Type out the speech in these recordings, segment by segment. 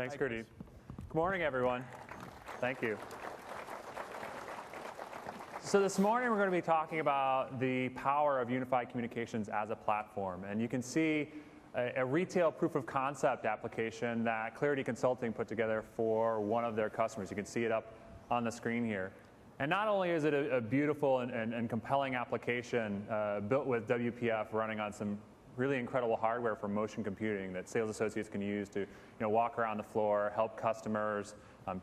Thanks, Gurdeep. Good morning, everyone. Thank you. So this morning we're going to be talking about the power of unified communications as a platform. And you can see a retail proof of concept application that Clarity Consulting put together for one of their customers. You can see it up on the screen here. And not only is it a beautiful and compelling application built with WPF running on some really incredible hardware for motion computing that sales associates can use to walk around the floor, help customers,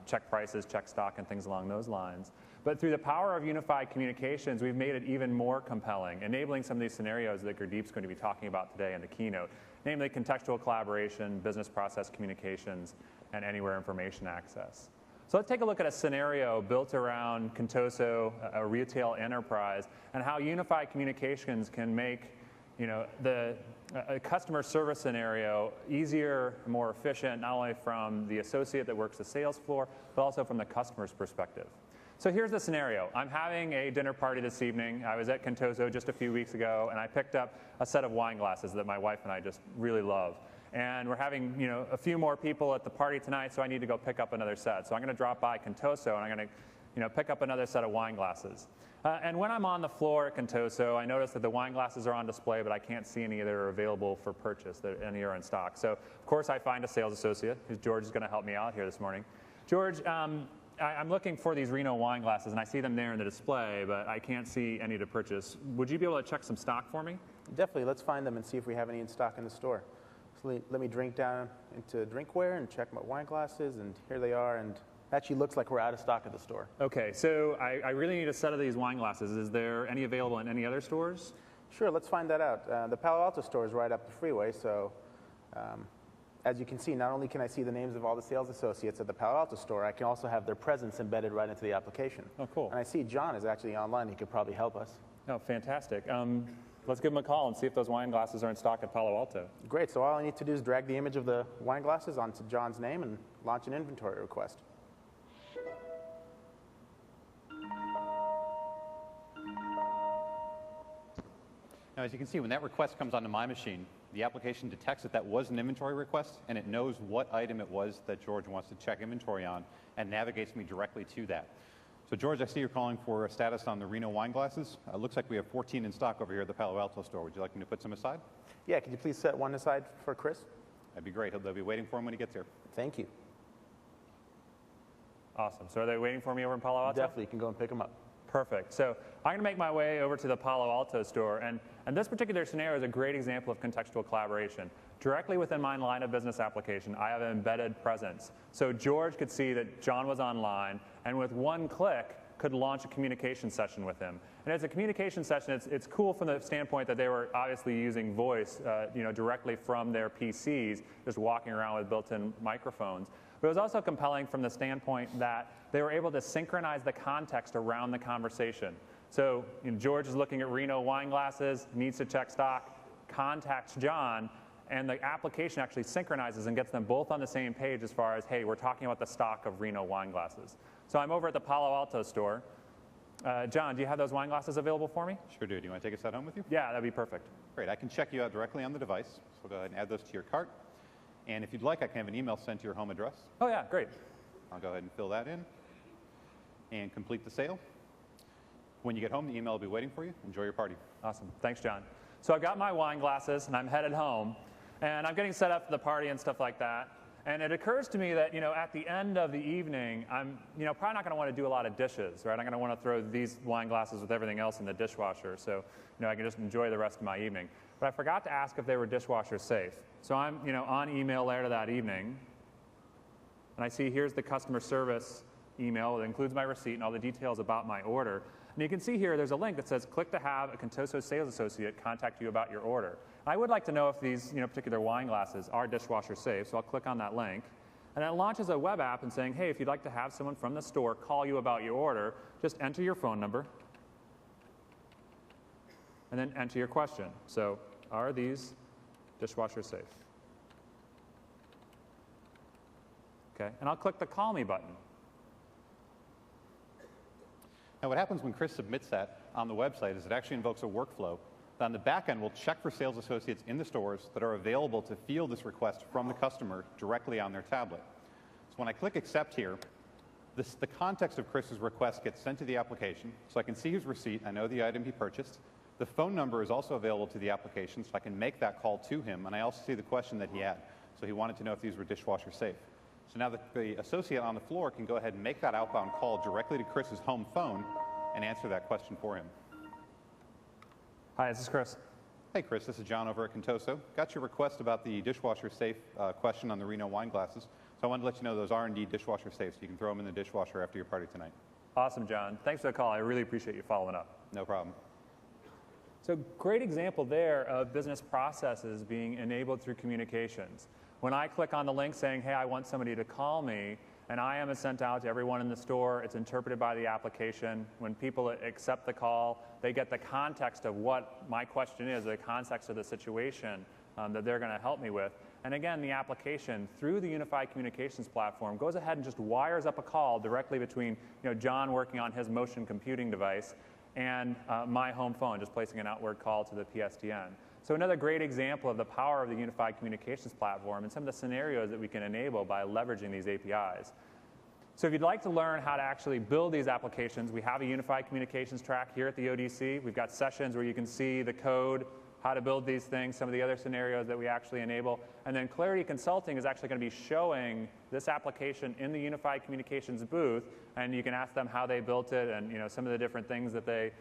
check prices, check stock, and things along those lines. But through the power of unified communications, we've made it even more compelling, enabling some of these scenarios that Gurdeep's going to be talking about today in the keynote, namely contextual collaboration, business process communications, and anywhere information access. So let's take a look at a scenario built around Contoso, a retail enterprise, and how unified communications can make a customer service scenario easier, more efficient, not only from the associate that works the sales floor, but also from the customer's perspective. So here's the scenario. I'm having a dinner party this evening. I was at Contoso just a few weeks ago, and I picked up a set of wine glasses that my wife and I just really love. And we're having a few more people at the party tonight, so I need to go pick up another set. So I'm going to drop by Contoso, and I'm going to pick up another set of wine glasses. And when I'm on the floor at Contoso, I notice that the wine glasses are on display, but I can't see any that are available for purchase, that any are in stock. So, of course, I find a sales associate, who's George is going to help me out here this morning. George, I'm looking for these Reno wine glasses, and I see them there in the display, but I can't see any to purchase. Would you be able to check some stock for me? Definitely. Let's find them and see if we have any in stock in the store. So let me drink down into drinkware and check my wine glasses, and here they are. And actually looks like we're out of stock at the store. Okay, so I really need a set of these wine glasses. Is there any available in any other stores? Sure, let's find that out. The Palo Alto store is right up the freeway, so as you can see, not only can I see the names of all the sales associates at the Palo Alto store, I can also have their presence embedded right into the application. Oh, cool. And I see John is actually online. He could probably help us. Oh, fantastic. Let's give him a call and see if those wine glasses are in stock at Palo Alto. Great, so all I need to do is drag the image of the wine glasses onto John's name and launch an inventory request. Now, as you can see, when that request comes onto my machine, the application detects that that was an inventory request, and it knows what item it was that George wants to check inventory on, and navigates me directly to that. So, George, I see you're calling for a status on the Reno wine glasses. Looks like we have 14 in stock over here at the Palo Alto store. Would you like me to put some aside? Yeah, could you please set one aside for Chris? That'd be great. They'll be waiting for him when he gets here. Thank you. Awesome. So are they waiting for me over in Palo Alto? Definitely. You can go and pick them up. Perfect. So I'm going to make my way over to the Palo Alto store. And this particular scenario is a great example of contextual collaboration. Directly within my line of business application, I have an embedded presence. So George could see that John was online, and with one click, could launch a communication session with him. And as a communication session, it's cool from the standpoint that they were obviously using voice directly from their PCs, just walking around with built-in microphones. But it was also compelling from the standpoint that they were able to synchronize the context around the conversation. So George is looking at Reno wine glasses, needs to check stock, contacts John, and the application actually synchronizes and gets them both on the same page as far as, hey, we're talking about the stock of Reno wine glasses. So I'm over at the Palo Alto store. John, do you have those wine glasses available for me? Sure do. Do you want to take a set home with you? Yeah, that'd be perfect. Great. I can check you out directly on the device. So go ahead and add those to your cart. And if you'd like, I can have an email sent to your home address. Oh, yeah, great. I'll go ahead and fill that in and complete the sale. When you get home, the email will be waiting for you. Enjoy your party. Awesome. Thanks, John. So I've got my wine glasses, and I'm headed home. And I'm getting set up for the party and stuff like that. And it occurs to me that, at the end of the evening, I'm, probably not going to want to do a lot of dishes, right? I'm going to want to throw these wine glasses with everything else in the dishwasher so, I can just enjoy the rest of my evening. But I forgot to ask if they were dishwasher safe. So I'm, on email later that evening, and I see here's the customer service email that includes my receipt and all the details about my order. And you can see here there's a link that says, click to have a Contoso sales associate contact you about your order. I would like to know if these particular wine glasses are dishwasher safe, so I'll click on that link. And it launches a web app and saying, hey, if you'd like to have someone from the store call you about your order, just enter your phone number and then enter your question. So, are these dishwasher safe? Okay, and I'll click the call me button. Now, what happens when Chris submits that on the website is it actually invokes a workflow that on the back end will check for sales associates in the stores that are available to field this request from the customer directly on their tablet. when I click accept here, the context of Chris's request gets sent to the application, so I can see his receipt. I know the item he purchased. The phone number is also available to the application, so I can make that call to him, and I also see the question that he had. So he wanted to know if these were dishwasher safe. So now the associate on the floor can go ahead and make that outbound call directly to Chris's home phone and answer that question for him. Hi, this is Chris. Hey Chris, this is John over at Contoso. Got your request about the dishwasher safe question on the Reno wine glasses. So I wanted to let you know those are indeed dishwasher safe, so you can throw them in the dishwasher after your party tonight. Awesome, John. Thanks for the call. I really appreciate you following up. No problem. So great example there of business processes being enabled through communications. When I click on the link saying, hey, I want somebody to call me, an IM is sent out to everyone in the store. It's interpreted by the application. When people accept the call, they get the context of what my question is, the context of the situation that they're going to help me with. And again, the application, through the unified communications platform, goes ahead and just wires up a call directly between John working on his motion computing device and my home phone, just placing an outward call to the PSTN. So another great example of the power of the unified communications platform and some of the scenarios that we can enable by leveraging these APIs. So if you'd like to learn how to actually build these applications, we have a unified communications track here at the ODC. We've got sessions where you can see the code, how to build these things, some of the other scenarios that we actually enable. And then Clarity Consulting is actually going to be showing this application in the unified communications booth, and you can ask them how they built it and some of the different things that they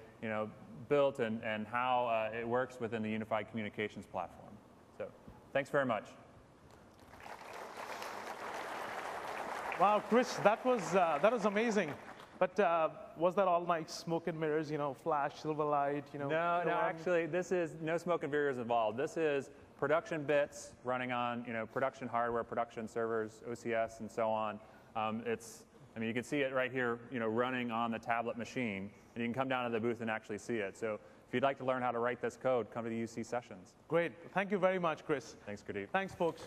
built and how it works within the unified communications platform. So thanks very much. Wow, Chris, that was amazing. But was that all night smoke and mirrors, flash, silver light, No, actually, this is no smoke and mirrors involved. This is production bits running on, production hardware, production servers, OCS, and so on. You can see it right here, running on the tablet machine, and you can come down to the booth and actually see it. So if you'd like to learn how to write this code, come to the UC sessions. Great. Thank you very much, Chris. Thanks, Gurdeep. Thanks, folks.